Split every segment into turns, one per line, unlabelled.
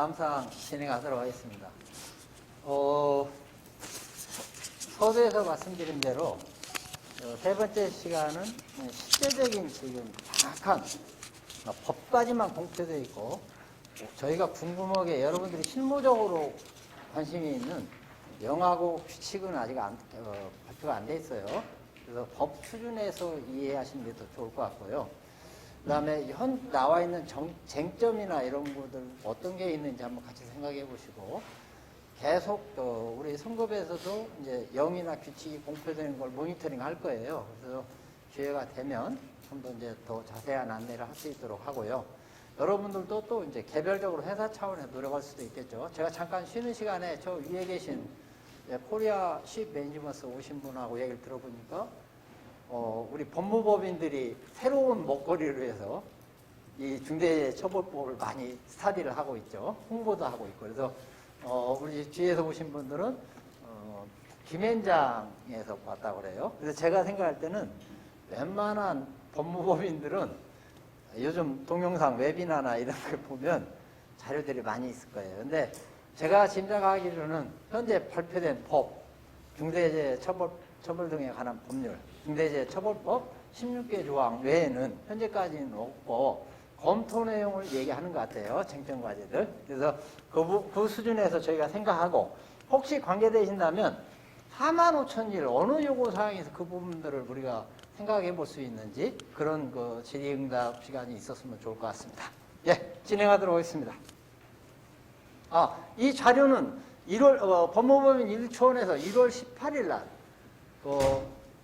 다음 사항 진행하도록 하겠습니다. 서두에서 말씀드린 대로 세 번째 시간은 실제적인 지금 정확한 법까지만 공표되어 있고 저희가 궁금하게 여러분들이 실무적으로 관심이 있는 영하고 규칙은 아직 발표가 안 돼 있어요. 그래서 법 수준에서 이해하시는 게 더 좋을 것 같고요. 그 다음에 현 나와 있는 쟁점이나 이런 것들 어떤 게 있는지 한번 같이 생각해 보시고 계속 우리 선급에서도 이제 영이나 규칙이 공표되는 걸 모니터링 할 거예요. 그래서 기회가 되면 좀 더 이제 더 자세한 안내를 할 수 있도록 하고요. 여러분들도 또 이제 개별적으로 회사 차원에서 노력할 수도 있겠죠. 제가 잠깐 쉬는 시간에 저 위에 계신 코리아 십 매니지먼트 오신 분하고 얘기를 들어보니까 우리 법무법인들이 새로운 먹거리를 위해서 이 중대처벌법을 많이 스타디를 하고 있죠. 홍보도 하고 있고. 그래서 우리 뒤에서 오신 분들은 김현장에서 봤다고 그래요. 그래서 제가 생각할 때는 웬만한 법무법인들은 요즘 동영상 웨비나나 이런 걸 보면 자료들이 많이 있을 거예요. 근데 제가 짐작하기로는 현재 발표된 법, 중대재해처벌 등에 관한 법률, 중대재해처벌법 16개 조항 외에는 현재까지는 없고 검토 내용을 얘기하는 것 같아요. 쟁점 과제들. 그래서 그 수준에서 저희가 생각하고 혹시 관계되신다면 45,000일 어느 요구사항에서 그 부분들을 우리가 생각해 볼 수 있는지 그런 그 질의응답 시간이 있었으면 좋을 것 같습니다. 예, 진행하도록 하겠습니다. 이 자료는 법무법인 1초원에서 1월 18일 날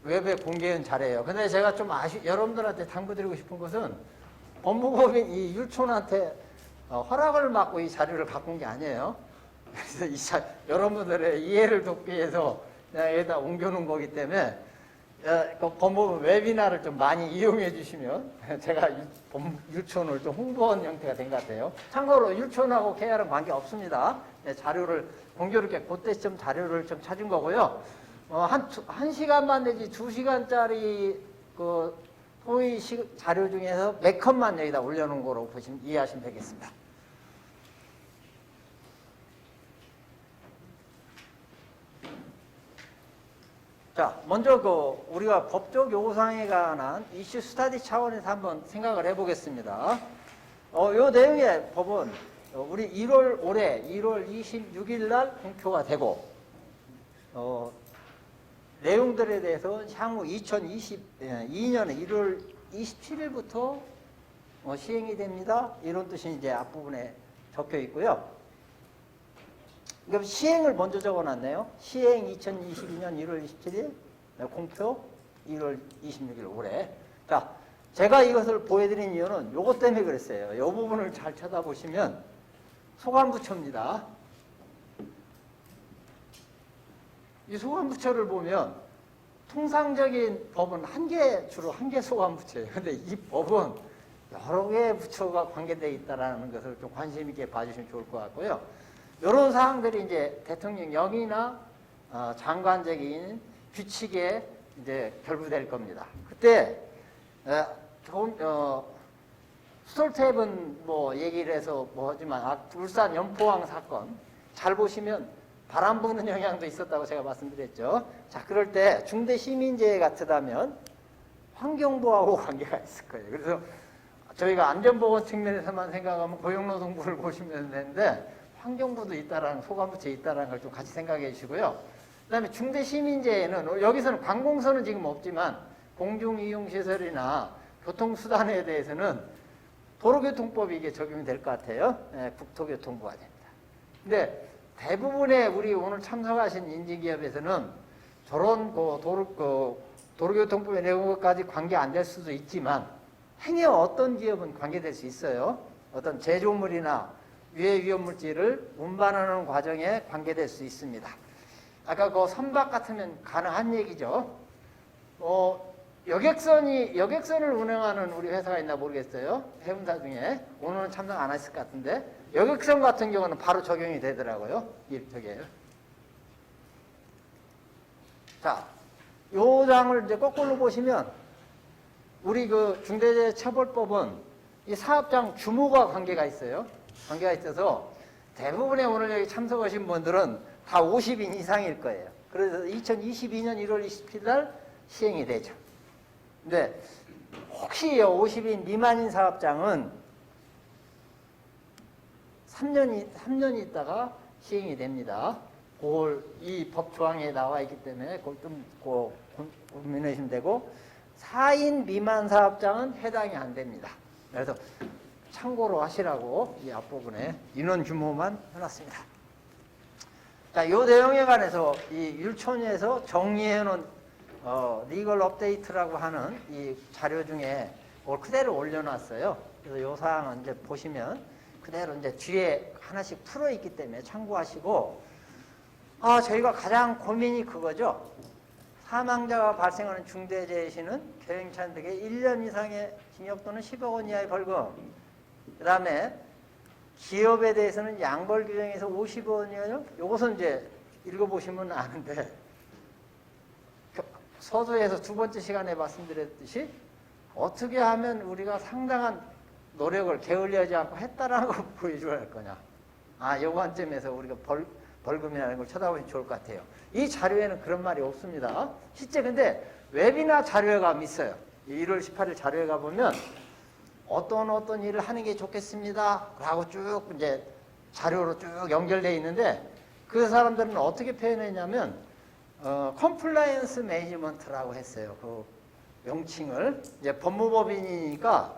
웹에 공개한 자료예요. 근데 제가 좀 여러분들한테 당부드리고 싶은 것은 법무법인 이 율촌한테 허락을 받고 이 자료를 갖고 온 게 아니에요. 그래서 여러분들의 이해를 돕기 위해서 그냥 여기다 옮겨놓은 거기 때문에 법무법 웨비나를 좀 많이 이용해 주시면 제가 율촌을 좀 홍보한 형태가 된 것 같아요. 참고로 율촌하고 KR은 관계 없습니다. 자료를 공교롭게 그때 좀 자료를 좀 찾은 거고요. 한 시간만 내지 2시간짜리 그 토의 자료 중에서 몇 컷만 여기다 올려놓은 거로 이해하시면 되겠습니다. 자, 먼저 우리가 법적 요구사항에 관한 이슈 스타디 차원에서 한번 생각을 해보겠습니다. 요 내용의 법은 우리 올해 1월 26일 날 공표가 되고 내용들에 대해서 향후 2022년에 1월 27일부터 시행이 됩니다. 이런 뜻이 이제 앞부분에 적혀 있고요. 그럼 시행을 먼저 적어놨네요. 시행 2022년 1월 27일, 공표 1월 26일 올해. 자, 제가 이것을 보여드린 이유는 요것 때문에 그랬어요. 이 부분을 잘 쳐다보시면 소관부처입니다. 이 소관부처를 보면 통상적인 법은 주로 한 개 소관부처예요. 근데 이 법은 여러 개의 부처가 관계되어 있다는 것을 좀 관심 있게 봐주시면 좋을 것 같고요. 이런 사항들이 이제 대통령령이나 장관적인 규칙에 이제 결부될 겁니다. 그때 스톨테이븐 얘기를 해서 하지만 울산 연포항 사건 잘 보시면 바람 부는 영향도 있었다고 제가 말씀드렸죠. 자, 그럴 때 중대 시민재해 같으다면 환경부하고 관계가 있을 거예요. 그래서 저희가 안전보건 측면에서만 생각하면 고용노동부를 보시면 되는데 환경부도 있다라는 소관부처에 있다라는 걸 좀 같이 생각해 주시고요. 그다음에 중대 시민재해는 여기서는 관공서는 지금 없지만 공중이용시설이나 교통수단에 대해서는 도로교통법이 이게 적용이 될 것 같아요. 국토교통부가 됩니다. 근데 대부분의 우리 오늘 참석하신 인지기업에서는 저런 도로교통법의 내용까지 관계 안 될 수도 있지만 행여 어떤 기업은 관계될 수 있어요. 어떤 제조물이나 유해 위험물질을 운반하는 과정에 관계될 수 있습니다. 아까 선박 같으면 가능한 얘기죠. 여객선을 운행하는 우리 회사가 있나 모르겠어요. 해운사 중에. 오늘은 참석 안 하실 것 같은데. 여객선 같은 경우는 바로 적용이 되더라고요. 저게요. 자, 요 장을 이제 거꾸로 보시면 우리 중대재해처벌법은 이 사업장 규모가 관계가 있어요. 관계가 있어서 대부분의 오늘 여기 참석하신 분들은 다 50인 이상일 거예요. 그래서 2022년 1월 20일 날 시행이 되죠. 근데 혹시 50인 미만인 사업장은 3년 있다가 시행이 됩니다. 그걸 이 법 조항에 나와 있기 때문에 그걸 좀 고민하시면 되고, 4인 미만 사업장은 해당이 안 됩니다. 그래서 참고로 하시라고 이 앞부분에 인원 규모만 해놨습니다. 자, 이 내용에 관해서 이 율촌에서 정리해 놓은 리걸 업데이트라고 하는 이 자료 중에 그걸 그대로 올려놨어요. 그래서 이 사항은 이제 보시면 그대로 이제 뒤에 하나씩 풀어 있기 때문에 참고하시고, 저희가 가장 고민이 그거죠. 사망자가 발생하는 중대재해 시는 경영차원에게 1년 이상의 징역 또는 10억 원 이하의 벌금, 그 다음에 기업에 대해서는 양벌 규정에서 50억 원이에요. 요것은 이제 읽어보시면 아는데, 서두에서 두 번째 시간에 말씀드렸듯이 어떻게 하면 우리가 상당한 노력을 게을리하지 않고 했다라는 걸 보여줘야 할 거냐. 요 관점에서 우리가 벌금이라는 걸 쳐다보시면 좋을 것 같아요. 이 자료에는 그런 말이 없습니다. 실제 근데 웹이나 자료에 가면 있어요. 1월 18일 자료에 가보면 어떤 일을 하는 게 좋겠습니다 라고 쭉 이제 자료로 쭉 연결되어 있는데, 그 사람들은 어떻게 표현했냐면 컴플라이언스 매니지먼트라고 했어요. 그 명칭을. 이제 법무법인이니까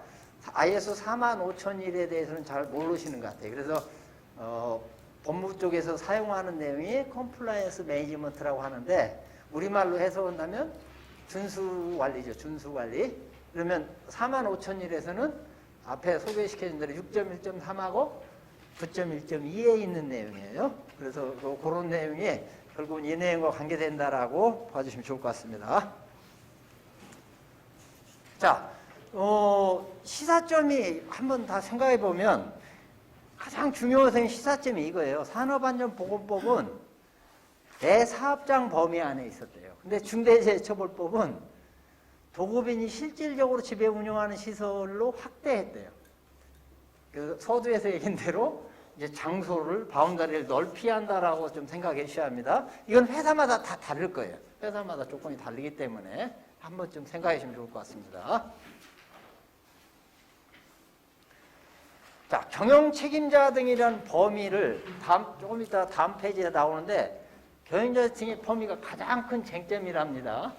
ISO 45001에 대해서는 잘 모르시는 것 같아요. 그래서 법무 쪽에서 사용하는 내용이 컴플라이언스 매니지먼트라고 하는데, 우리말로 해석한다면 준수관리죠. 준수관리. 그러면 45001에서는 앞에 소개시켜준 대로 6.1.3하고 9.1.2에 있는 내용이에요. 그래서 그런 내용이 결국은 이 내용과 관계된다라고 봐주시면 좋을 것 같습니다. 자, 시사점이 한번 다 생각해 보면 가장 중요한 시사점이 이거예요. 산업안전보건법은 내 사업장 범위 안에 있었대요. 근데 중대재해처벌법은 도급인이 실질적으로 지배 운영하는 시설로 확대했대요. 그 서두에서 얘기한 대로 이제 장소를, 바운다리를 넓히 한다라고 좀 생각해 주셔야 합니다. 이건 회사마다 다 다를 거예요. 회사마다 조건이 다르기 때문에 한번 좀 생각해 주시면 좋을 것 같습니다. 자, 경영 책임자 등이라는 범위를 조금 이따 다음 페이지에 나오는데, 경영자 등의 범위가 가장 큰 쟁점이랍니다.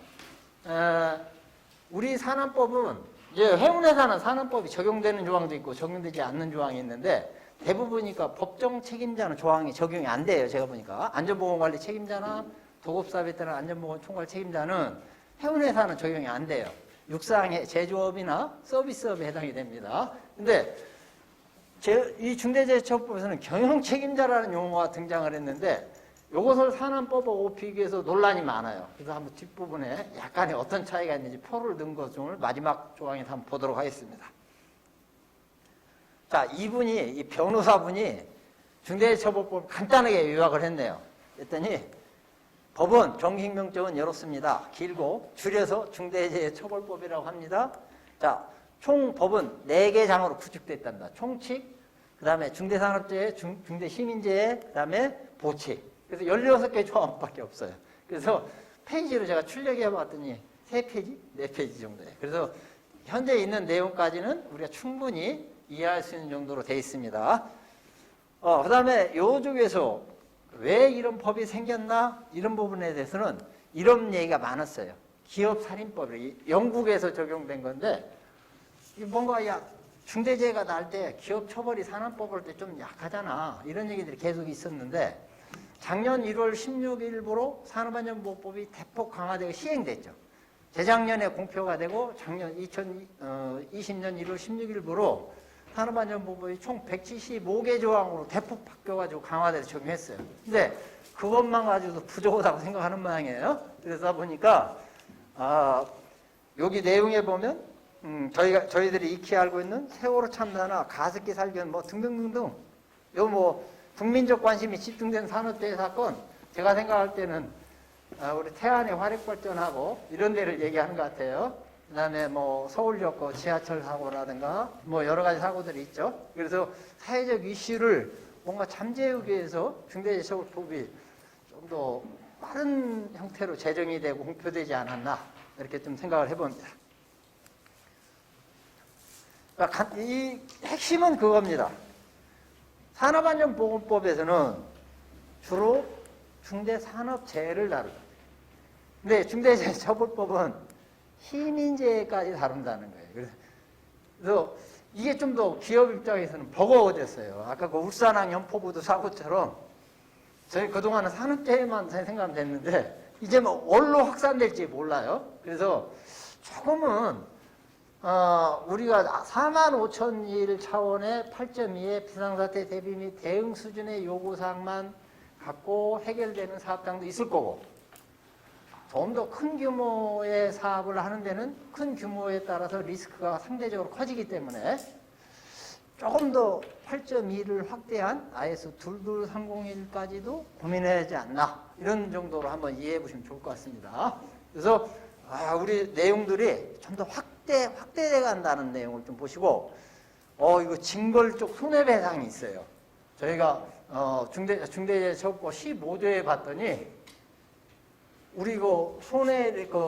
우리 산업법은 이제 해운회사는 산업법이 적용되는 조항도 있고 적용되지 않는 조항이 있는데, 대부분이니까 법정 책임자는 조항이 적용이 안 돼요. 제가 보니까 안전보건관리 책임자나 도급사업에 따른 안전보건 총괄 책임자는 해운회사는 적용이 안 돼요. 육상의 제조업이나 서비스업에 해당이 됩니다. 근데 이 중대재해처벌법에서는 경영 책임자라는 용어가 등장을 했는데, 이것을 산업법하고 비교해서 논란이 많아요. 그래서 한번 뒷부분에 약간의 어떤 차이가 있는지 표를 넣은 것 중을 마지막 조항에서 한번 보도록 하겠습니다. 자, 이 변호사분이 중대재해처벌법 간단하게 요약을 했네요. 그랬더니 법은 정식명칭은 이렇습니다. 길고 줄여서 중대재해처벌법이라고 합니다. 자, 총 법은 4개 장으로 구축됐답니다. 총칙, 그 다음에 중대산업재해, 중대시민재해, 그 다음에 보칙. 그래서 16개 조항밖에 없어요. 그래서 페이지로 제가 출력해 봤더니 3페이지? 4페이지 정도예요. 그래서 현재 있는 내용까지는 우리가 충분히 이해할 수 있는 정도로 되어 있습니다. 그 다음에 이쪽에서 왜 이런 법이 생겼나? 이런 부분에 대해서는 이런 얘기가 많았어요. 기업살인법이 영국에서 적용된 건데, 뭔가 중대재해가 날 때 기업 처벌이 산업법을 때 좀 약하잖아. 이런 얘기들이 계속 있었는데, 작년 1월 16일부로 산업안전보호법이 대폭 강화되고 시행됐죠. 재작년에 공표가 되고 작년 2020년 1월 16일부로 산업안전보호법이 총 175개 조항으로 대폭 바뀌어가지고 강화돼서 적용했어요. 근데 그것만 가지고도 부족하다고 생각하는 모양이에요. 그러다 보니까 여기 내용에 보면 저희들이 익히 알고 있는 세월호 참사나 가습기 살균 뭐 등등등등, 요 뭐 국민적 관심이 집중된 산업재해 사건, 제가 생각할 때는 우리 태안의 화력발전하고 이런 데를 얘기하는 것 같아요. 그 다음에 뭐 서울역 지하철 사고라든가 뭐 여러 가지 사고들이 있죠. 그래서 사회적 이슈를 뭔가 잠재우기 위해서 중대재해처벌법이 좀 더 빠른 형태로 제정이 되고 공표되지 않았나 이렇게 좀 생각을 해봅니다. 그러니까 이 핵심은 그겁니다. 산업안전보건법에서는 주로 중대산업재해를 다루죠. 근데 중대재해처벌법은 시민재해까지 다룬다는 거예요. 그래서 이게 좀 더 기업 입장에서는 버거워졌어요. 아까 그 울산항 연포부두 사고처럼 저희 그동안은 산업재해만 생각하면 됐는데 이제 뭐 뭘로 확산될지 몰라요. 그래서 조금은 우리가 45,000일 차원의 8.2의 비상사태 대비 및 대응 수준의 요구사항만 갖고 해결되는 사업장도 있을 거고 좀 더 큰 규모의 사업을 하는 데는 큰 규모에 따라서 리스크가 상대적으로 커지기 때문에 조금 더 8.2를 확대한 ISO 22301까지도 고민해야 하지 않나 이런 정도로 한번 이해해 보시면 좋을 것 같습니다. 그래서 우리 내용들이 좀 더 확대돼 간다는 내용을 좀 보시고 이거 징벌적 손해배상이 있어요. 저희가 중대재해처벌법 15조에 봤더니 우리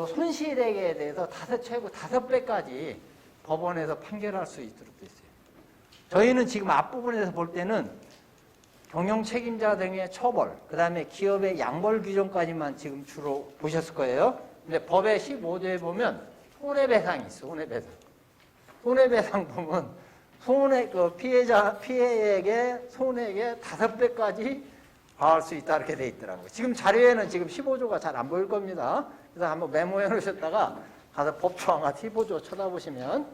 손실액에 대해서 최고 5배까지 법원에서 판결할 수 있도록 돼 있어요. 저희는 지금 앞부분에서 볼 때는 경영 책임자 등의 처벌, 그 다음에 기업의 양벌 규정까지만 지금 주로 보셨을 거예요. 근데 법의 15조에 보면 손해배상이 있어, 손해배상. 손해배상 보면 피해액의 손해액의 5배까지 과할 수 있다 이렇게 돼 있더라고요. 지금 자료에는 지금 15조가 잘 안 보일 겁니다. 그래서 한번 메모해 놓으셨다가 가서 법조항과 15조 찾아보시면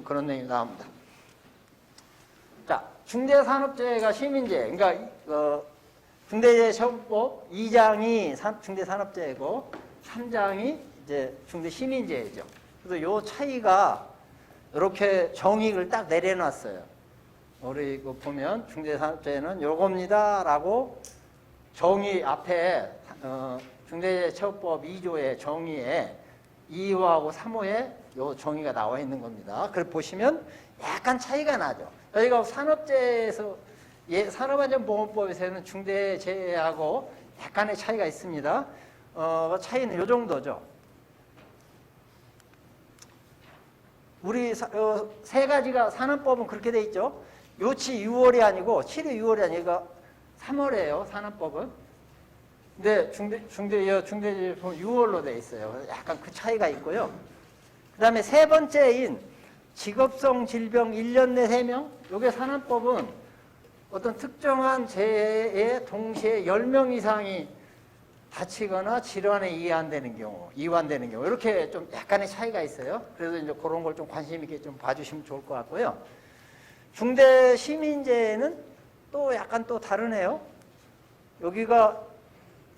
그런 내용이 나옵니다. 자, 중대산업재해가 시민재해. 그러니까 중대재해처벌법 2장이 중대산업재해고 3장이 이제 중대시민재해죠. 그래서 요 차이가 이렇게 정의를 딱 내려놨어요. 우리 이거 보면 중대산업재해는 요겁니다라고 정의 앞에 중대재해처벌법 2조의 정의에 2호하고 3호에 요 정의가 나와 있는 겁니다. 그걸 보시면 약간 차이가 나죠. 저희가 산업재해에서 산업안전보건법에서는 중대재해하고 약간의 차이가 있습니다. 차이는 요 정도죠. 우리 세 가지가 산업법은 그렇게 돼 있죠. 요치 6월이 아니고 치료 6월이 아니고 3월이에요. 산업법은. 근데 중대재해법은 6월로 돼 있어요. 약간 그 차이가 있고요. 그 다음에 세 번째인 직업성 질병 1년 내 3명. 요게 산업법은 어떤 특정한 재해에 동시에 10명 이상이 다치거나 질환에 이완되는 경우 이렇게 좀 약간의 차이가 있어요. 그래서 이제 그런 걸 좀 관심 있게 좀 봐주시면 좋을 것 같고요. 중대 시민재해는 또 약간 또 다르네요. 여기가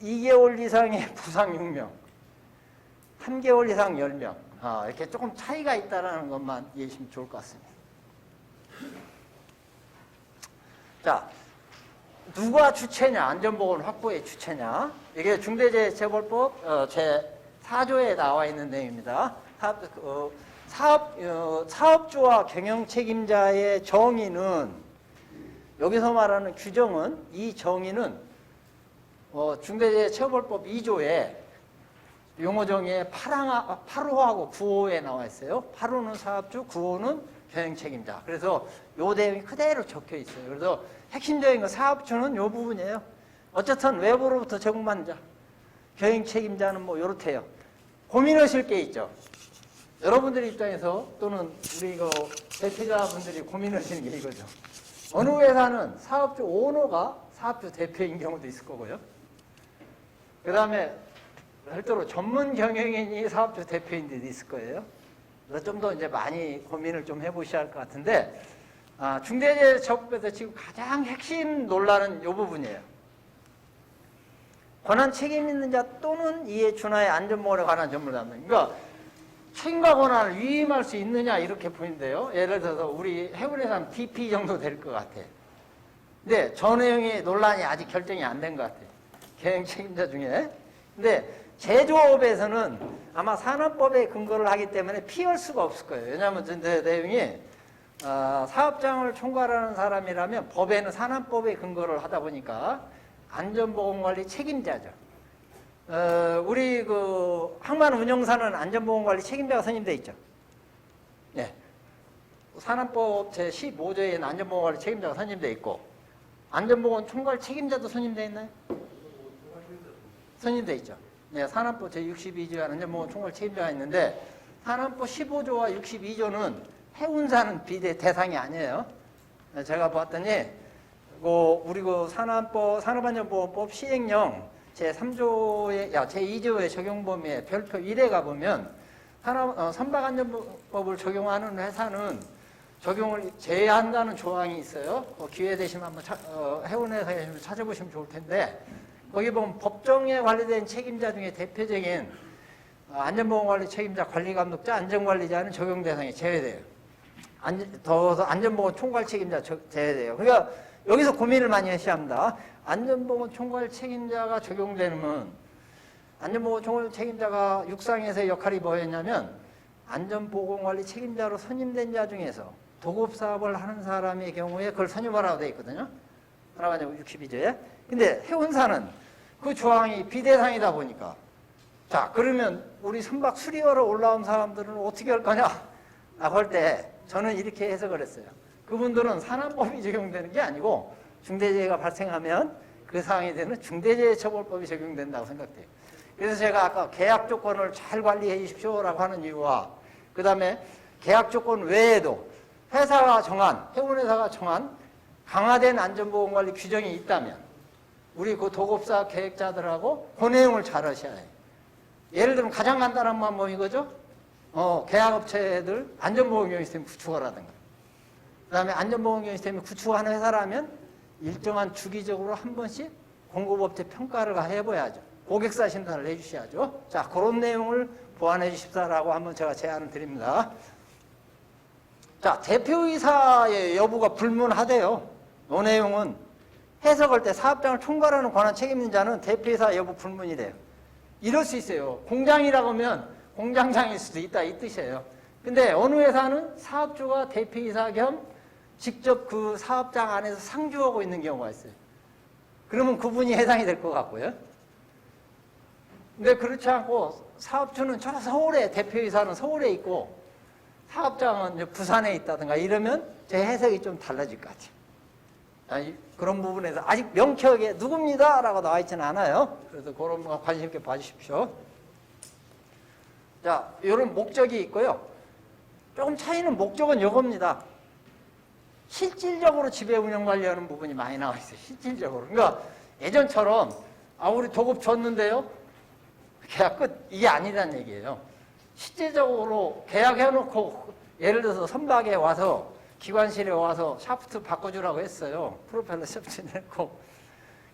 2개월 이상의 부상 6명, 3개월 이상 10명. 이렇게 조금 차이가 있다는 것만 이해해 주시면 좋을 것 같습니다. 자, 누가 주체냐? 안전보건 확보의 주체냐? 이게 중대재해처벌법 제4조에 나와 있는 내용입니다. 사업주와 경영책임자의 정의는 여기서 말하는 규정은 이 정의는 중대재해처벌법 2조에 용어 정의에 8호하고 9호에 나와 있어요. 8호는 사업주, 9호는 경영책임자. 그래서 요 내용이 그대로 적혀 있어요. 그래서 핵심적인 거 사업주는 요 부분이에요. 어쨌든 외부로부터 제공받는 자, 경영책임자는 뭐 요렇대요. 고민하실 게 있죠. 여러분들 입장에서 또는 우리 대표자분들이 고민하시는 게 이거죠. 어느 회사는 사업주 오너가 사업주 대표인 경우도 있을 거고요. 그 다음에 별도로 전문 경영인이 사업주 대표인 데도 있을 거예요. 그래서 좀 더 이제 많이 고민을 좀 해보셔야 할 것 같은데, 중대재해처벌법에서 지금 가장 핵심 논란은 이 부분이에요. 권한 책임 있는 자 또는 이에 준하의 안전보건에 관한 전문담당. 그러니까 책임과 권한을 위임할 수 있느냐 이렇게 보이는데요. 예를 들어서 우리 해운회사는 DP 정도 될 것 같아. 근데 저 내용의 논란이 아직 결정이 안 된 것 같아. 경영 책임자 중에. 근데 제조업에서는 아마 산업법에 근거를 하기 때문에 피할 수가 없을 거예요. 왜냐하면 저 내용이 사업장을 총괄하는 사람이라면 법에는 산안법에 근거를 하다 보니까 안전보건관리 책임자죠. 우리 그 항만 운영사는 안전보건관리 책임자가 선임되어 있죠. 네. 산안법 제15조에는 안전보건관리 책임자가 선임되어 있고, 안전보건 총괄 책임자도 선임되어 있나요? 선임되어 있죠. 네, 산안법 제62조에 안전보건 총괄 책임자가 있는데, 산안법 15조와 62조는 해운사는 비대 대상이 아니에요. 제가 봤더니 우리 그 산업안전보건법 시행령 제3조의 제2조의 적용 범위에 별표 1에 가보면 선박안전법을 적용하는 회사는 적용을 제한다는 조항이 있어요. 기회 되시면 한번 해운회사에 찾아보시면 좋을 텐데, 거기 보면 법정에 관리된 책임자 중에 대표적인 안전보건관리 책임자, 관리감독자, 안전관리자는 적용 대상이 제외돼요. 더워서 안전보건 총괄 책임자 제외돼요. 그러니까 여기서 고민을 많이 하셔야 합니다. 안전보건 총괄 책임자가 적용되면, 안전보건 총괄 책임자가 육상에서의 역할이 뭐였냐면, 안전보건관리 책임자로 선임된 자 중에서 도급사업을 하는 사람의 경우에 그걸 선임하라고 되어 있거든요. 산업안전법 62조에. 근데 해운사는 그 조항이 비대상이다 보니까, 자, 그러면 우리 선박 수리하러 올라온 사람들은 어떻게 할 거냐? 라고 할 때 저는 이렇게 해석을 했어요. 그분들은 산안법이 적용되는 게 아니고 중대재해가 발생하면 그 사항에 대한 중대재해처벌법이 적용된다고 생각돼요. 그래서 제가 아까 계약 조건을 잘 관리해 주십시오라고 하는 이유와, 그 다음에 계약 조건 외에도 회사가 정한, 해운회사가 정한 강화된 안전보건관리 규정이 있다면 우리 그 도급사 계획자들하고 그 내용을 잘 하셔야 해요. 예를 들면 가장 간단한 방법이 이거죠. 계약업체들 안전보건경영 시스템 구축하라든가, 그 다음에 안전보건경영 시스템 구축하는 회사라면 일정한 주기적으로 한 번씩 공급업체 평가를 해봐야죠. 고객사 심사를 해주셔야죠. 자, 그런 내용을 보완해 주십사라고 한번 제가 제안을 드립니다. 자, 대표이사의 여부가 불문하대요. 이 내용은 해석할 때 사업장을 총괄하는 권한 책임 있는 자는 대표이사 여부 불문이래요. 이럴 수 있어요. 공장이라고 하면 공장장일 수도 있다, 이 뜻이에요. 근데 어느 회사는 사업주가 대표이사 겸 직접 그 사업장 안에서 상주하고 있는 경우가 있어요. 그러면 그분이 해당이 될 것 같고요. 근데 그렇지 않고 사업주는 저 서울에, 대표이사는 서울에 있고 사업장은 부산에 있다든가 이러면 제 해석이 좀 달라질 것 같아요. 그런 부분에서 아직 명쾌하게 누굽니다 라고 나와 있지는 않아요. 그래서 그런 거 관심 있게 봐주십시오. 자, 이런 목적이 있고요. 조금 차이는 목적은 이겁니다. 실질적으로 지배 운영 관리하는 부분이 많이 나와 있어요. 실질적으로. 그러니까 예전처럼 우리 도급 줬는데요, 계약 끝, 이게 아니란 얘기예요. 실질적으로 계약해놓고 예를 들어서 선박에 와서 기관실에 와서 샤프트 바꿔주라고 했어요. 프로펠러 샤프트 냈고.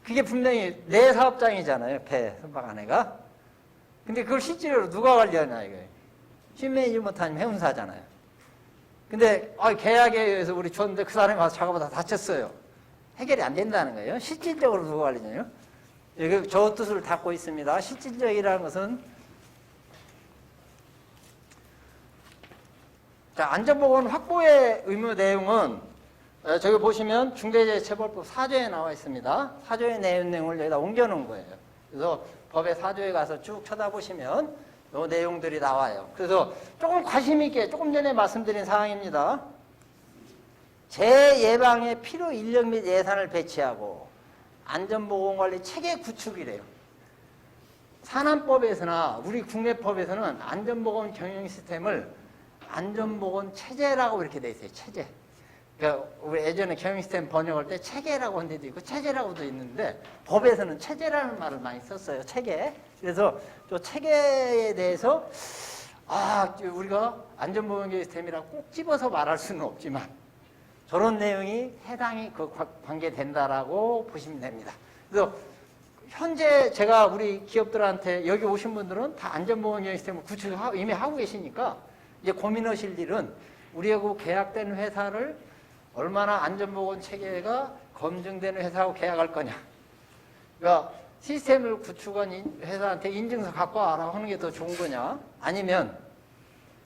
그게 분명히 내 사업장이잖아요. 배 선박 안에가. 근데 그걸 실질적으로 누가 관리하냐 이거예요. 시매니지먼트 아니면 해운사잖아요. 근데 계약에 의해서 우리 줬는데 그 사람이 와서 작업을 다 다쳤어요. 해결이 안 된다는 거예요. 실질적으로 누가 관리냐요? 저 뜻을 담고 있습니다. 실질적이라는 것은, 자, 안전보건 확보의 의무 내용은 저기 보시면 중대재해처벌법 4조에 나와 있습니다. 4조의 내용을 여기다 옮겨놓은 거예요. 그래서 법의 4조에 가서 쭉 쳐다보시면 이 내용들이 나와요. 그래서 조금 관심 있게 조금 전에 말씀드린 사항입니다. 재예방에 필요 인력 및 예산을 배치하고 안전보건관리 체계 구축이래요. 산안법에서나 우리 국내법에서는 안전보건 경영 시스템을 안전보건 체제라고 이렇게 돼 있어요. 체제. 그러니까 우리 예전에 경영 시스템 번역할 때 체계라고 한 데도 있고 체제라고도 있는데 법에서는 체제라는 말을 많이 썼어요. 체계. 그래서 저 체계에 대해서 우리가 안전보건 경영 시스템이라고 꼭 집어서 말할 수는 없지만 저런 내용이 해당이 관계된다라고 보시면 됩니다. 그래서 현재 제가 우리 기업들한테 여기 오신 분들은 다 안전보건 경영 시스템을 이미 하고 계시니까 이제 고민하실 일은 우리하고 계약된 회사를 얼마나 안전보건 체계가 검증되는 회사하고 계약할 거냐. 그러니까 시스템을 구축한 회사한테 인증서 갖고 와라 하는 게 더 좋은 거냐. 아니면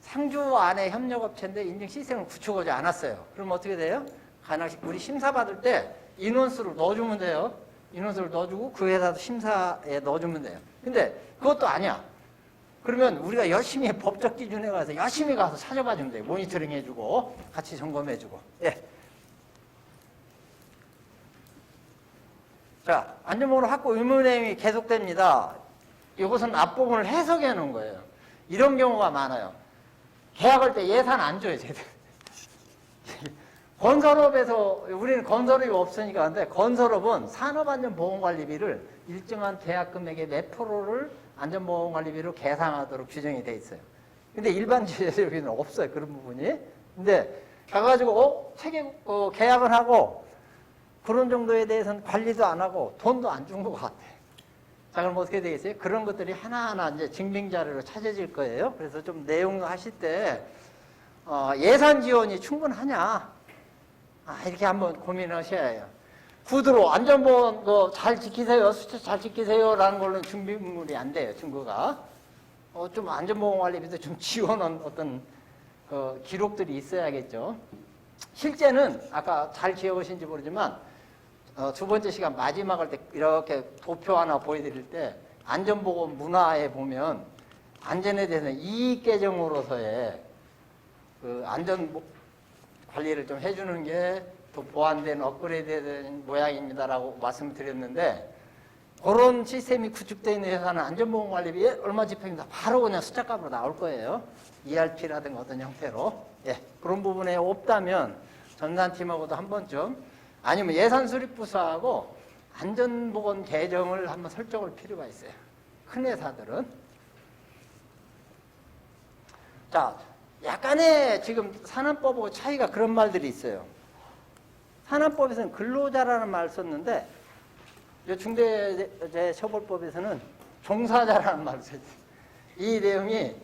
상주 안에 협력업체인데 인증 시스템을 구축하지 않았어요. 그럼 어떻게 돼요? 하나씩 우리 심사 받을 때 인원수를 넣어주면 돼요. 인원수를 넣어주고 그 회사도 심사에 넣어주면 돼요. 근데 그것도 아니야. 그러면 우리가 열심히 법적 기준에 가서 열심히 가서 찾아봐 주면 돼요. 모니터링 해주고 같이 점검해주고. 예. 자, 안전보건 확보 의무내용이 계속됩니다. 이것은 앞부분을 해석해 놓은 거예요. 이런 경우가 많아요. 계약할 때 예산 안 줘요, 제대로. 건설업에서, 우리는 건설업이 없으니까 근데 건설업은 산업안전보건관리비를 일정한 계약 금액의 몇 프로를 안전보건관리비로 계산하도록 규정이 돼 있어요. 근데 일반 제조업에는 없어요, 그런 부분이. 근데 가가지고, 계약을 하고, 그런 정도에 대해서는 관리도 안 하고 돈도 안 준 것 같아. 자, 그럼 어떻게 되겠어요? 그런 것들이 하나하나 이제 증빙 자료로 찾아질 거예요. 그래서 좀 내용 하실 때, 예산 지원이 충분하냐? 이렇게 한번 고민하셔야 해요. 구두로 안전보건 잘 지키세요. 수칙 잘 지키세요. 라는 걸로는 증빙물이 안 돼요. 증거가. 좀 안전보건 관리비도 좀 지원한 어떤 기록들이 있어야겠죠. 실제는 아까 잘 기억하신지 모르지만 두 번째 시간 마지막 할 때 이렇게 도표 하나 보여드릴 때 안전보건 문화에 보면 안전에 대해서는 이익계정으로서의 그 안전 관리를 좀 해주는 게 더 보완된 업그레이드된 모양입니다라고 말씀드렸는데 그런 시스템이 구축되어 있는 회사는 안전보건관리비에 얼마 집행입니다. 바로 그냥 숫자값으로 나올 거예요. ERP라든가 어떤 형태로. 예, 그런 부분에 없다면 전산팀하고도 한 번쯤 아니면 예산수립부서하고 안전보건 계정을 한번 설정할 필요가 있어요. 큰 회사들은. 자, 약간의 지금 산안법하고 차이가 그런 말들이 있어요. 산안법에서는 근로자라는 말을 썼는데 중대재해처벌법에서는 종사자라는 말을 썼어요. 이 내용이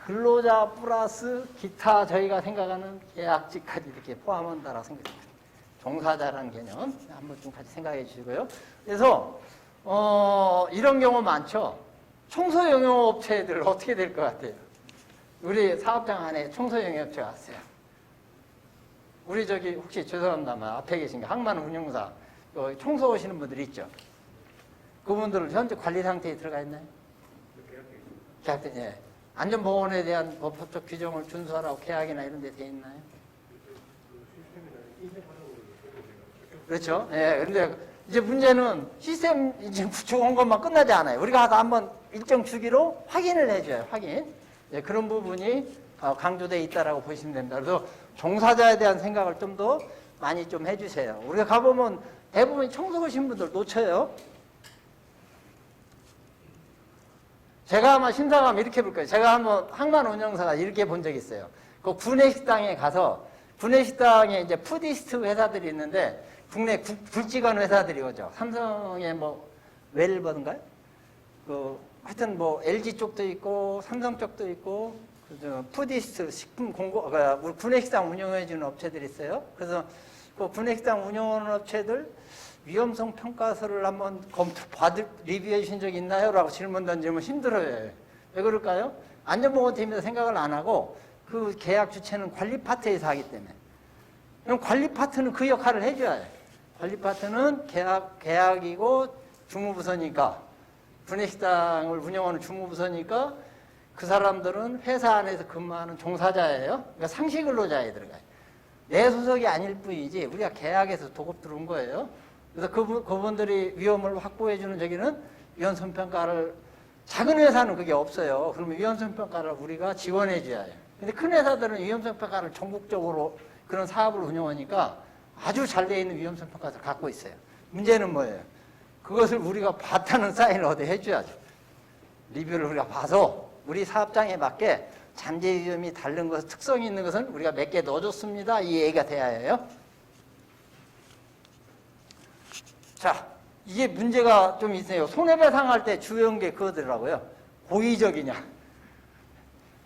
근로자 플러스 기타 저희가 생각하는 계약직까지 이렇게 포함한다라고 생각합니다. 종사자라는 개념 한번 좀 같이 생각해 주시고요. 그래서 이런 경우 많죠. 청소 영역업체들 어떻게 될 것 같아요? 우리 사업장 안에 청소 영역업체가 왔어요. 우리 저기 혹시 죄송합니다만 앞에 계신 게 항만 운영사 청소 오시는 분들 있죠. 그분들은 현재 관리 상태에 들어가 있나요? 계약돼, 예. 안전보건에 대한 법적 규정을 준수하라고 계약이나 이런 데 돼 있나요? 그렇죠. 예. 그런데 이제 문제는 시스템 이제 구축한 것만 끝나지 않아요. 우리가 가서 한번 일정 주기로 확인을 해줘요. 확인. 예, 그런 부분이 강조되어 있다라고 보시면 됩니다. 그래서 종사자에 대한 생각을 좀 더 많이 좀 해주세요. 우리가 가보면 대부분 청소 오신 분들 놓쳐요. 제가 아마 심사가면 이렇게 볼 거예요. 제가 한번 항만 운영사가 이렇게 본 적이 있어요. 그 구내식당에 가서 구내식당에 이제 푸디스트 회사들이 있는데 국내 굵직한 회사들이 오죠. 삼성의 뭐 웰버든가요? 하여튼 뭐 LG 쪽도 있고 삼성 쪽도 있고 푸디스트 식품 공고 우리 구내식당 운영해주는 업체들이 있어요. 그래서 그 구내식당 운영하는 업체들 위험성 평가서를 한번 리뷰해 주신 적 있나요? 라고 질문 던지면 힘들어요. 왜 그럴까요? 안전보건팀에서 생각을 안 하고 그 계약 주체는 관리 파트에서 하기 때문에. 그럼 관리 파트는 그 역할을 해줘야 해요. 관리 파트는 계약이고 주무부서니까 구내식당을 운영하는 주무부서니까 그 사람들은 회사 안에서 근무하는 종사자예요. 그러니까 상시 근로자에 들어가요. 내 소속이 아닐 뿐이지 우리가 계약에서 도급 들어온 거예요. 그래서 그분들이 위험을 확보해 주는 저기는 위험성평가를 작은 회사는 그게 없어요. 그러면 위험성평가를 우리가 지원해 줘야 해요. 근데 큰 회사들은 위험성평가를 전국적으로 그런 사업을 운영하니까 아주 잘 되어 있는 위험성평가를 갖고 있어요. 문제는 뭐예요? 그것을 우리가 봤다는 사인을 어디 해줘야죠. 리뷰를 우리가 봐서 우리 사업장에 맞게 잠재 위험이 다른 것, 특성이 있는 것은 우리가 몇 개 넣어줬습니다. 이 얘기가 돼야 해요. 자, 이게 문제가 좀 있어요. 손해배상할 때 중요한 게 그거더라고요. 고의적이냐.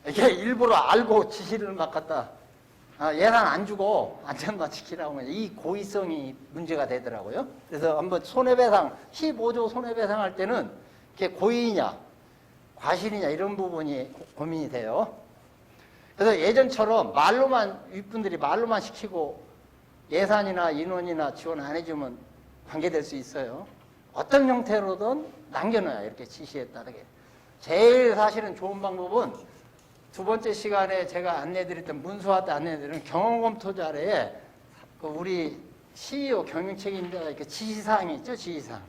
이게 일부러 알고 지시를 막 갖다 예산 안 주고 안전만 지키라고 하면 이 고의성이 문제가 되더라고요. 그래서 한번 손해배상, 15조 손해배상할 때는 이게 고의냐, 과실이냐 이런 부분이 고민이 돼요. 그래서 예전처럼 윗분들이 말로만 시키고 예산이나 인원이나 지원 안 해주면 관계될 수 있어요. 어떤 형태로든 남겨놔야 이렇게 지시에 따르게. 제일 사실은 좋은 방법은 두 번째 시간에 제가 안내드렸던 문수화 때 안내드리는 경영검토 자료에 우리 CEO 경영책임자 이렇게 지시사항이 있죠, 지시사항.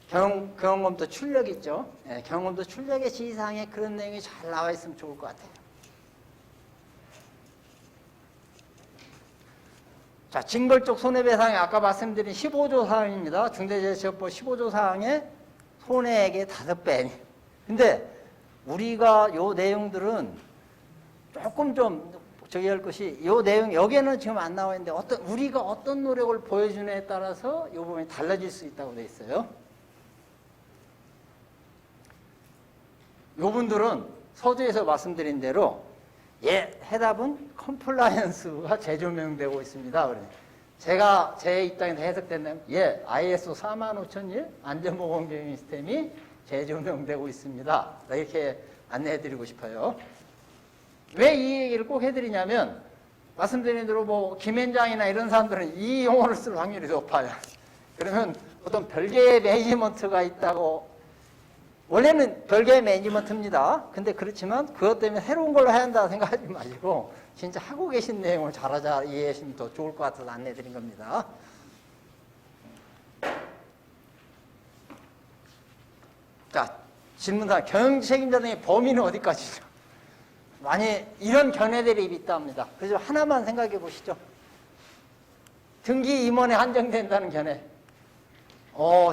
경영검토 출력 있죠. 네, 경영검토 출력의 지시사항에 그런 내용이 잘 나와 있으면 좋을 것 같아요. 자, 징벌적 손해배상이 아까 말씀드린 15조 사항입니다. 중대재해처벌법 15조 사항의 손해액의 5배. 근데 우리가 요 내용들은 조금 좀 저기 할 것이 요 내용 여기에는 지금 안 나와 있는데 우리가 어떤 노력을 보여주느냐에 따라서 요 부분이 달라질 수 있다고 돼 있어요. 요 분들은 서두에서 말씀드린 대로 해답은 컴플라이언스가 재조명되고 있습니다. 제가 제 입장에서 해석된다면 ISO 45001 안전보건경영 시스템이 재조명되고 있습니다. 이렇게 안내해드리고 싶어요. 왜 이 얘기를 꼭 해드리냐면 말씀드린 대로 김현장이나 이런 사람들은 이 용어를 쓸 확률이 높아요. 그러면 어떤 별개의 매니지먼트가 있다고 원래는 별개의 매니지먼트입니다. 근데 그렇지만 그것 때문에 새로운 걸로 해야 한다고 생각하지 마시고 진짜 하고 계신 내용을 잘하자 이해하시면 더 좋을 것 같아서 안내해드린 겁니다. 자, 질문사 경영책임자 등의 범위는 어디까지죠? 많이 이런 견해들이 있다 합니다. 그래서 하나만 생각해 보시죠. 등기 임원에 한정된다는 견해.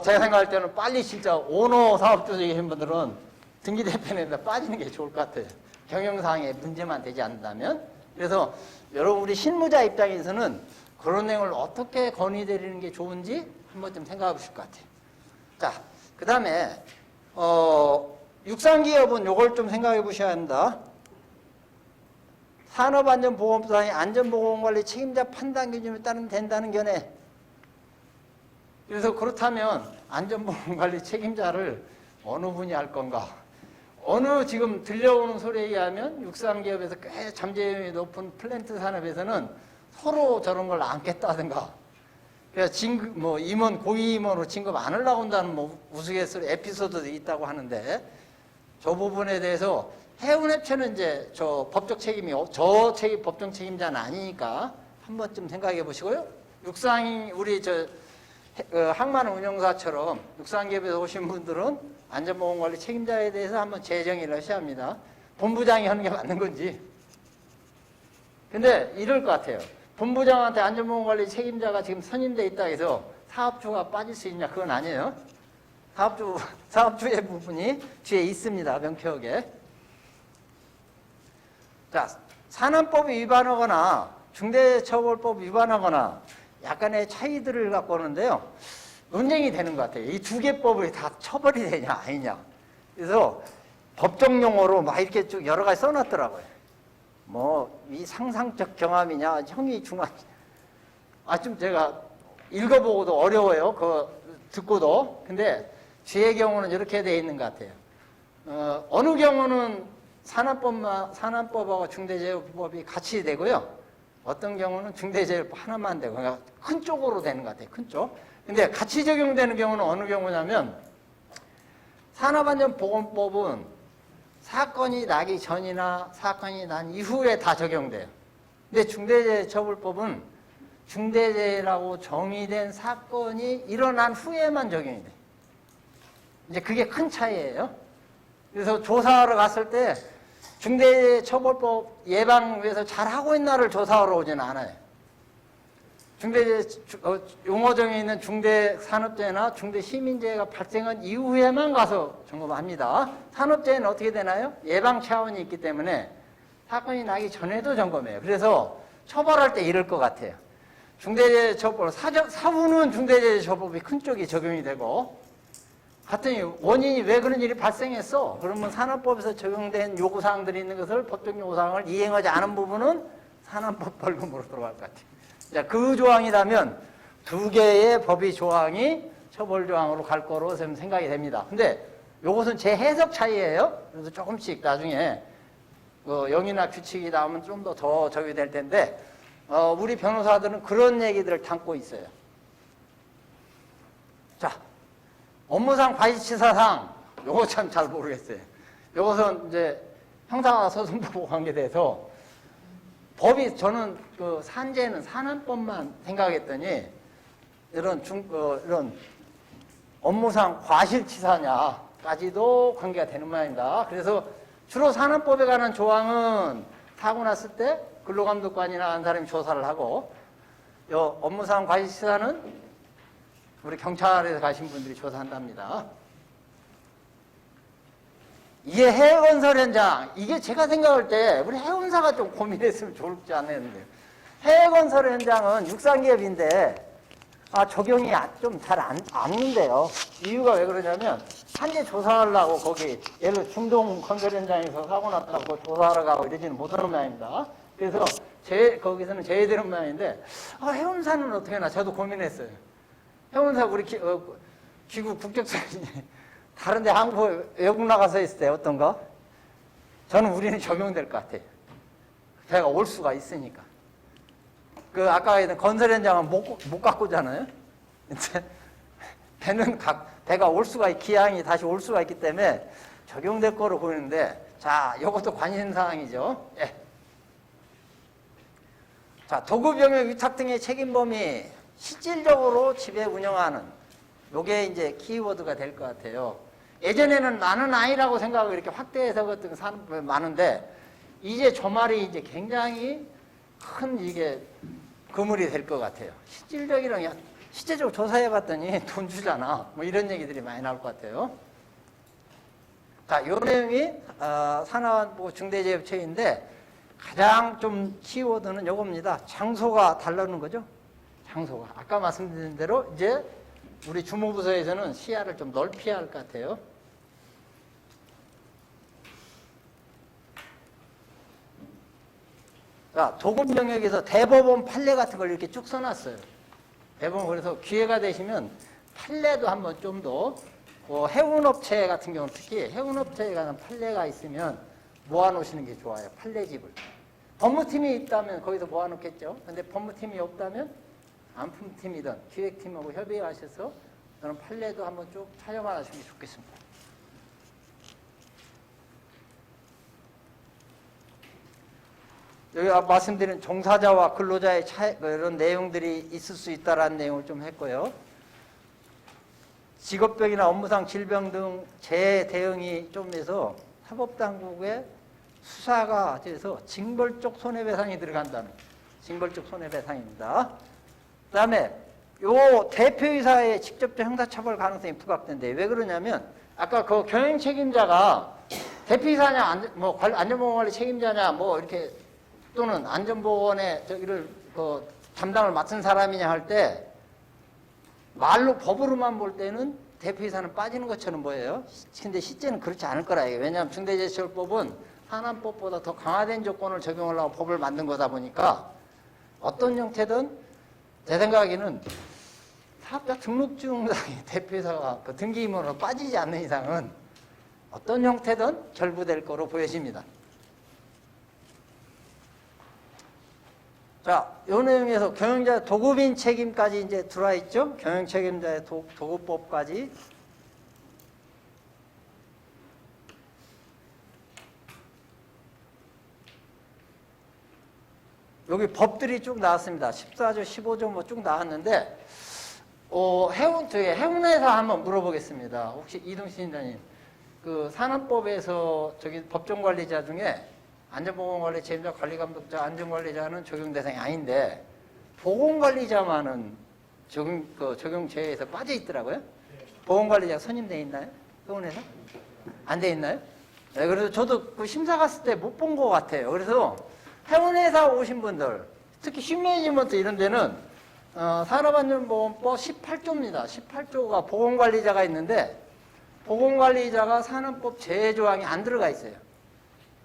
제가 생각할 때는 빨리 진짜 오너 사업주이신 분들은 등기 대표님한테 빠지는 게 좋을 것 같아요. 경영상에 문제만 되지 않는다면. 그래서 여러분 우리 실무자 입장에서는 그런 내용을 어떻게 건의드리는 게 좋은지 한번 좀 생각해 보실 것 같아요. 자, 그 다음에 육상기업은 요걸 좀 생각해 보셔야 한다. 산업안전보건법상의 안전보건관리 책임자 판단 기준에 따르면 된다는 견해. 그래서 그렇다면 안전보건관리 책임자를 어느 분이 할 건가? 어느 지금 들려오는 소리에 의하면 육상기업에서 꽤 잠재력이 높은 플랜트 산업에서는 서로 저런 걸 안겠다든가. 그래서 임원, 고위 임원으로 진급 안 하려고 한다는 우스갯소리 에피소드도 있다고 하는데 저 부분에 대해서 해운협체는 이제 법적 책임자는 아니니까 한 번쯤 생각해 보시고요. 우리 항만 운영사처럼 육상기업에서 오신 분들은 안전보건관리 책임자에 대해서 한번 재정의를 하셔야 합니다. 본부장이 하는 게 맞는 건지. 근데 이럴 것 같아요. 본부장한테 안전보건관리 책임자가 지금 선임돼 있다 해서 사업주가 빠질 수 있냐? 그건 아니에요. 사업주의 부분이 뒤에 있습니다. 명쾌하게. 자, 산안법 위반하거나 중대처벌법 위반하거나 약간의 차이들을 갖고 오는데요. 논쟁이 되는 것 같아요. 이 두 개 법이 다 처벌이 되냐 아니냐. 그래서 법정 용어로 막 이렇게 쭉 여러 가지 써놨더라고요. 이 상상적 경험이냐, 형이 중한. 좀 제가 읽어보고도 어려워요. 그거 듣고도. 근데 뒤의 경우는 이렇게 돼 있는 것 같아요. 어느 경우는 산안법하고 중대재해법이 같이 되고요. 어떤 경우는 중대재해법 하나만 되고, 그러니까 큰 쪽으로 되는 것 같아요. 큰 쪽. 근데 같이 적용되는 경우는 어느 경우냐면, 산업안전보건법은 사건이 나기 전이나 사건이 난 이후에 다 적용돼요. 근데 중대재해처벌법은 중대재해라고 정의된 사건이 일어난 후에만 적용이 돼요. 이제 그게 큰 차이예요. 그래서 조사하러 갔을 때 중대재해처벌법 예방위해서 잘하고 있나를 조사하러 오지는 않아요. 용어정에 있는 중대산업재해나 중대시민재해가 발생한 이후에만 가서 점검합니다. 산업재해는 어떻게 되나요? 예방 차원이 있기 때문에 사건이 나기 전에도 점검해요. 그래서 처벌할 때 이럴 것 같아요. 중대재해처벌, 사후는 중대재해처벌법이 큰 쪽이 적용이 되고, 갔더니 원인이 왜 그런 일이 발생했어? 그러면 산업법에서 적용된 요구사항들이 있는 것을 법적 요구사항을 이행하지 않은 부분은 산업법 벌금으로 들어갈 것 같아요. 자, 그 조항이라면 두 개의 법의 조항이 처벌 조항으로 갈 거로 생각이 됩니다. 근데 이것은 제 해석 차이예요. 그래서 조금씩 나중에 영이나 규칙이 나오면 좀 더 적용이 될 텐데 우리 변호사들은 그런 얘기들을 담고 있어요. 자, 업무상 과실치사상 요거 참 잘 모르겠어요. 요것은 이제 형사소송법 관계돼서 법이 저는 그 산재는 산안법만 생각했더니 이런 업무상 과실치사냐까지도 관계가 되는 모양입니다. 그래서 주로 산안법에 관한 조항은 사고 났을 때 근로감독관이나 한 사람이 조사를 하고 요 업무상 과실치사는 우리 경찰에서 가신 분들이 조사한답니다. 이게 해외건설 현장, 이게 제가 생각할 때 우리 해운사가 좀 고민했으면 좋을지 않았는데요. 해외건설 현장은 육상기업인데 적용이 좀 잘 안 는데요. 이유가 왜 그러냐면 산재 조사하려고 거기 예를 들어 중동 건설 현장에서 사고 났다고 조사하러 가고 이러지는 못하는 모양입니다. 그래서 거기서는 제외되는 모양인데 해운사는 어떻게 하나 저도 고민했어요. 해운사 우리 기구 국적선이 다른데 한국 외국 나가서 있을 때 어떤가? 저는 우리는 적용될 것 같아요. 배가 올 수가 있으니까. 아까 얘기했던 건설 현장은 못 가꾸잖아요. 배가 올 수가, 기항이 다시 올 수가 있기 때문에 적용될 거로 보이는데, 자, 이것도 관심사항이죠. 예. 자, 도급영역 위탁 등의 책임 범위, 실질적으로 지배 운영하는, 요게 이제 키워드가 될 것 같아요. 예전에는 나는 아니라고 생각하고 이렇게 확대해서 같은 산업이 많은데, 이제 저 말이 이제 굉장히 큰 이게 그물이 될 것 같아요. 실제적으로 조사해 봤더니 돈 주잖아. 뭐 이런 얘기들이 많이 나올 것 같아요. 자, 요 내용이 산하안보 중대재해처인데 가장 좀 키워드는 요겁니다. 장소가 달라는 거죠. 장소가. 아까 말씀드린 대로 이제 우리 주무부서에서는 시야를 좀 넓혀야 할 것 같아요. 자, 도급 영역에서 대법원 판례 같은 걸 이렇게 쭉 써놨어요. 대법원 그래서 기회가 되시면 판례도 한번 좀 더 해운업체 같은 경우는 특히 해운업체에 관한 판례가 있으면 모아놓으시는 게 좋아요. 판례집을. 법무팀이 있다면 거기서 모아놓겠죠. 근데 법무팀이 없다면 안품팀이든 기획팀하고 협의하셔서 저는 판례도 한번 쭉 촬영을 하시는 게 좋겠습니다. 여기 말씀드린 종사자와 근로자의 차이, 이런 내용들이 있을 수 있다는 내용을 좀 했고요. 직업병이나 업무상 질병 등 재해 대응이 좀 해서 사법당국의 수사가 돼서 징벌적 손해배상이 들어간다는 징벌적 손해배상입니다. 그 다음에 요 대표이사의 직접적 형사처벌 가능성이 부각된대. 왜 그러냐면 아까 그 경영 책임자가 대표이사냐 안전보건관리 책임자냐 뭐 이렇게 또는 안전보건의 저기를 담당을 맡은 사람이냐 할 때 말로 법으로만 볼 때는 대표이사는 빠지는 것처럼 보여요. 근데 실제는 그렇지 않을 거라 이게. 왜냐하면 중대재해처벌법은 산안법보다 더 강화된 조건을 적용하려고 법을 만든 거다 보니까 어떤 형태든 제 생각에는 사업자 등록증상의 대표이사가 그 등기임원으로 빠지지 않는 이상은 어떤 형태든 결부될 거로 보여집니다. 자, 이 내용에서 경영자 도급인 책임까지 이제 들어와 있죠. 경영 책임자의 도급법까지. 여기 법들이 쭉 나왔습니다. 14조, 15조 뭐 쭉 나왔는데, 해운에서 한번 물어보겠습니다. 혹시 이동신 위원장님, 그 산업법에서 법정관리자 중에 안전보건관리 책임자, 관리감독자, 안전관리자는 적용 대상이 아닌데 보건관리자만은 적용 제외에서 빠져 있더라고요. 보건관리자 선임돼 있나요? 해운에서? 안 돼 있나요? 네, 그래서 저도 그 심사 갔을 때 못 본 것 같아요. 그래서 해운회사 오신 분들, 특히 신매니지먼트 이런 데는 산업안전보건법 18조입니다. 18조가 보건관리자가 있는데 보건관리자가 산업법 제외조항이 안 들어가 있어요.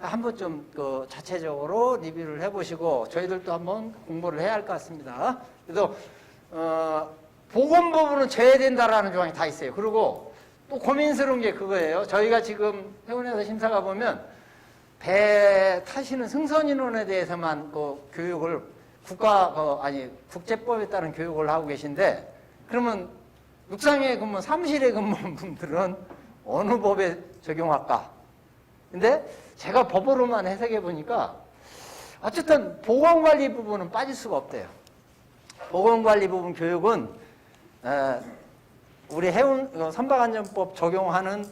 한번 좀 자체적으로 리뷰를 해보시고 저희들도 한번 공부를 해야 할 것 같습니다. 그래서 보건법으로는 제외된다라는 조항이 다 있어요. 그리고 또 고민스러운 게 그거예요. 저희가 지금 해운에서 심사가 보면 배 타시는 승선인원에 대해서만 그 교육을 국제법에 따른 교육을 하고 계신데, 그러면 육상에 근무, 사무실에 근무한 분들은 어느 법에 적용할까? 근데 제가 법으로만 해석해 보니까 어쨌든 보건관리 부분은 빠질 수가 없대요. 보건관리 부분 교육은 우리 선박안전법 적용하는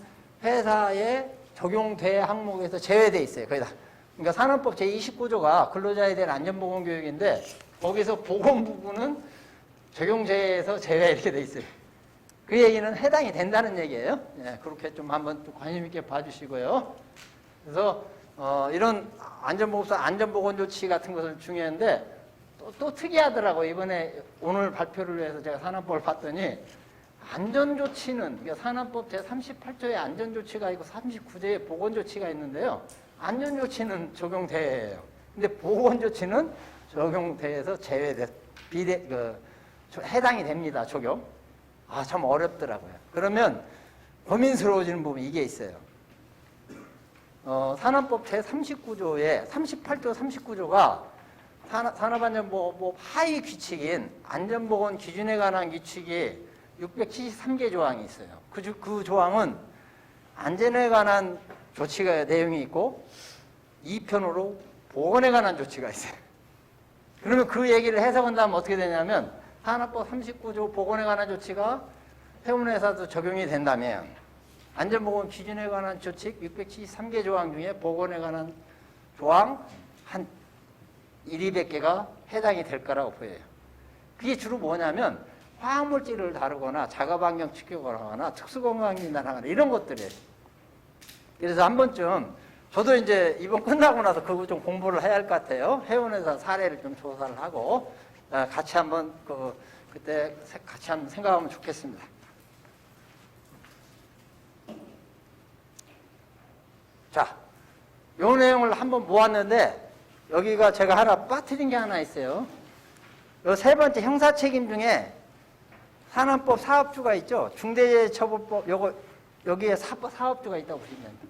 회사에 적용될 항목에서 제외돼 있어요. 거의 다. 그러니까 산업법 제29조가 근로자에 대한 안전보건교육인데 거기서 보건 부분은 적용 제외에서 제외 이렇게 돼 있어요. 그 얘기는 해당이 된다는 얘기예요. 예, 그렇게 좀 한번 좀 관심 있게 봐주시고요. 그래서 이런 안전보건사 안전보건조치 같은 것은 중요한데 또 특이하더라고요. 이번에 오늘 발표를 위해서 제가 산업법을 봤더니 안전조치는, 그러니까 산업법 제38조에 안전조치가 있고 39조에 보건조치가 있는데요. 안전조치는 적용돼요. 근데 보건조치는 적용돼서 해당이 됩니다. 적용. 참 어렵더라고요. 그러면 고민스러워지는 부분이 이게 있어요. 산업법 제39조에 38조 39조가 산업안전보호법 하위 규칙인 안전보건 기준에 관한 규칙이 673개 조항이 있어요. 그 조항은 안전에 관한 조치가 내용이 있고 2편으로 보건에 관한 조치가 있어요. 그러면 그 얘기를 해석한다면 어떻게 되냐면 산업법 39조 보건에 관한 조치가 해운회사도 적용이 된다면 안전보건 기준에 관한 조칙 673개 조항 중에 보건에 관한 조항 한 200개가 해당이 될 거라고 보여요. 그게 주로 뭐냐면 화학물질을 다루거나 작업환경 측정을 하거나 특수건강진단을 하거나 이런 것들이에요. 그래서 한 번쯤 저도 이제 이번 끝나고 나서 그거 좀 공부를 해야 할 것 같아요. 해운회사 사례를 좀 조사를 하고 같이 한번 그때 같이 한번 생각하면 좋겠습니다. 자, 요 내용을 한번 모았는데 여기가 제가 하나 빠뜨린 게 하나 있어요. 요 세 번째 형사책임 중에 산업법 사업주가 있죠. 중대재해처벌법 여기에 사업주가 있다고 보시면 됩니다.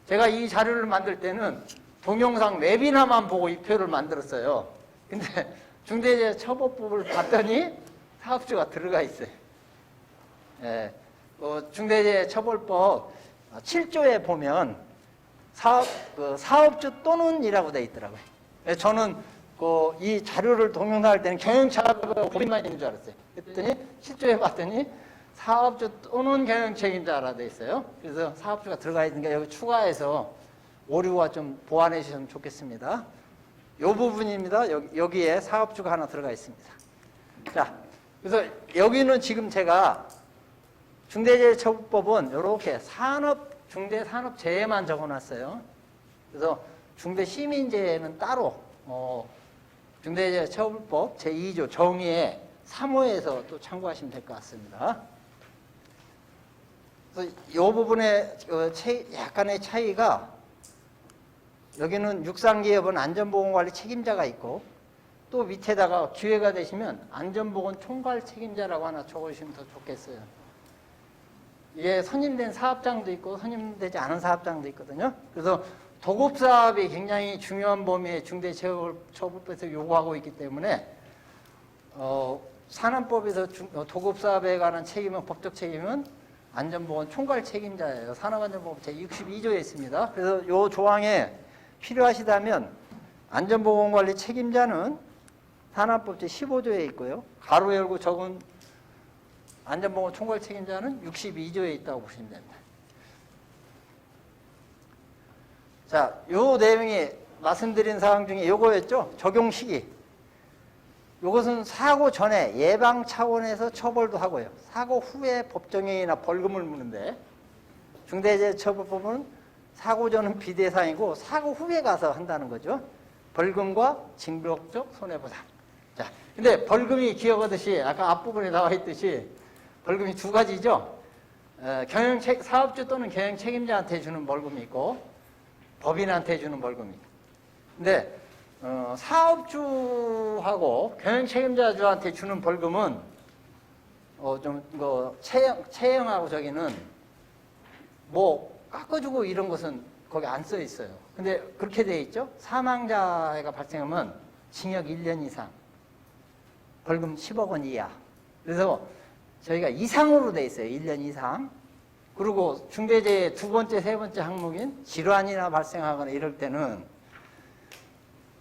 제가 이 자료를 만들 때는 동영상 웹이나만 보고 이 표를 만들었어요. 근데 중대재해처벌법을 봤더니 사업주가 들어가 있어요. 예, 중대재해처벌법 7조에 보면 사업주 또는이라고 되어 있더라고요. 저는 이 자료를 동영상할 때는 경영차가 고민만 있는 줄 알았어요. 그랬더니 7조에 봤더니 사업주 또는 경영책임자라 되어 있어요. 그래서 사업주가 들어가 있으니까 여기 추가해서 오류와 좀 보완해 주시면 좋겠습니다. 이 부분입니다. 여기에 사업주가 하나 들어가 있습니다. 자, 그래서 여기는 지금 제가 중대재해처벌법은 이렇게 중대산업재해만 적어놨어요. 그래서 중대시민재해는 따로 중대재해처벌법 제2조 정의에 3호에서 또 참고하시면 될 것 같습니다. 그래서 이 부분에 약간의 차이가 여기는 육상기업은 안전보건관리 책임자가 있고 또 밑에다가 기회가 되시면 안전보건 총괄 책임자라고 하나 적어주시면 더 좋겠어요. 이게 선임된 사업장도 있고 선임되지 않은 사업장도 있거든요. 그래서 도급사업이 굉장히 중요한 범위의 중대재해처벌법에서 요구하고 있기 때문에 산업법에서 도급사업에 관한 책임은 법적 책임은 안전보건 총괄 책임자예요. 산업안전보건법 제62조에 있습니다. 그래서 이 조항에 필요하시다면 안전보건관리 책임자는 산업법 제15조에 있고요. 가로 열고 적은 안전보건 총괄 책임자는 62조에 있다고 보시면 됩니다. 자, 요 내용이 말씀드린 사항 중에 요거였죠. 적용 시기. 요것은 사고 전에 예방 차원에서 처벌도 하고요. 사고 후에 법정형이나 벌금을 무는데 중대재해처벌법은 사고 전은 비대상이고 사고 후에 가서 한다는 거죠. 벌금과 징벌적 손해보상. 자, 근데 벌금이 기억하듯이 아까 앞부분에 나와 있듯이 벌금이 두 가지죠. 사업주 또는 경영 책임자한테 주는 벌금이 있고 법인한테 주는 벌금이 있고. 근데 사업주하고 경영 책임자주한테 주는 벌금은 체형하고 저기는 뭐 깎아주고 이런 것은 거기 안 써 있어요. 근데 그렇게 돼 있죠. 사망자가 발생하면 징역 1년 이상, 벌금 10억 원 이하. 그래서 저희가 이상으로 돼 있어요. 1년 이상. 그리고 중대재해 두 번째, 세 번째 항목인 질환이나 발생하거나 이럴 때는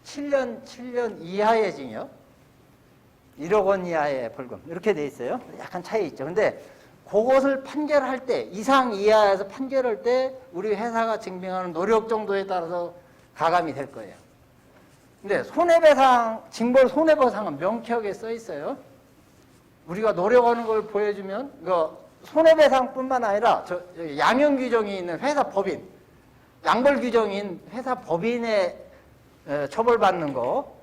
7년 이하의 징역, 1억 원 이하의 벌금. 이렇게 돼 있어요. 약간 차이 있죠. 근데 그것을 판결할 때, 이상 이하에서 판결할 때 우리 회사가 증빙하는 노력 정도에 따라서 가감이 될 거예요. 근데 손해배상, 징벌 손해배상은 명쾌하게 써 있어요. 우리가 노력하는 걸 보여주면, 손해배상뿐만 아니라 양형 규정이 있는 회사 법인, 양벌 규정인 회사 법인에 처벌받는 거,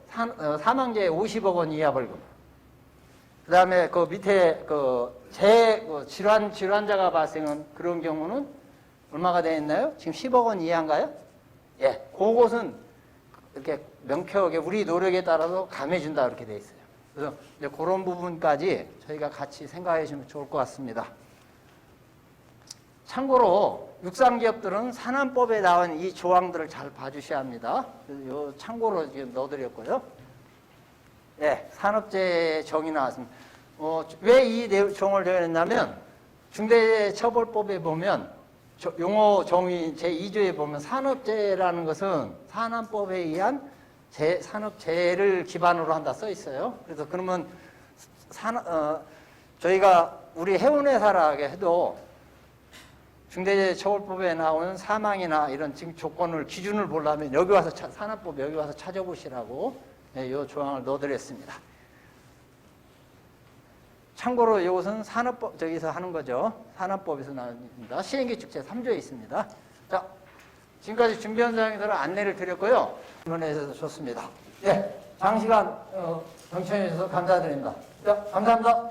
사망자의 50억 원 이하 벌금. 그 다음에 그 밑에 질환자가 발생한 그런 경우는 얼마가 되어 있나요? 지금 10억 원 이하인가요? 예, 그것은 이렇게 명쾌하게 우리 노력에 따라서 감해준다 이렇게 되어 있어요. 그래서 이제 그런 부분까지 저희가 같이 생각해 주시면 좋을 것 같습니다. 참고로 육상기업들은 산안법에 나온 이 조항들을 잘 봐주셔야 합니다. 그래서 요 참고로 지금 넣어드렸고요. 네, 산업재해 정의 나왔습니다. 왜 이 조항을 정했냐면 중대처벌법에 보면 용어 정의 제2조에 보면 산업재해라는 것은 산안법에 의한 산업재해를 기반으로 한다 써 있어요. 그래서 그러면 저희가 우리 해운회사라게 해도 중대재해처벌법에 나오는 사망이나 이런 지금 조건을 기준을 보려면 여기 와서 산업법 여기 와서 찾아보시라고 이 조항을 넣어드렸습니다. 참고로 이것은 산업법 저기서 하는 거죠. 산업법에서 나옵니다. 시행규칙 제3조에 있습니다. 자, 지금까지 준비한 사항들을 안내를 드렸고요. 질문해 주셔서 좋습니다. 네, 장시간 경청해 주셔서 감사드립니다. 자, 감사합니다.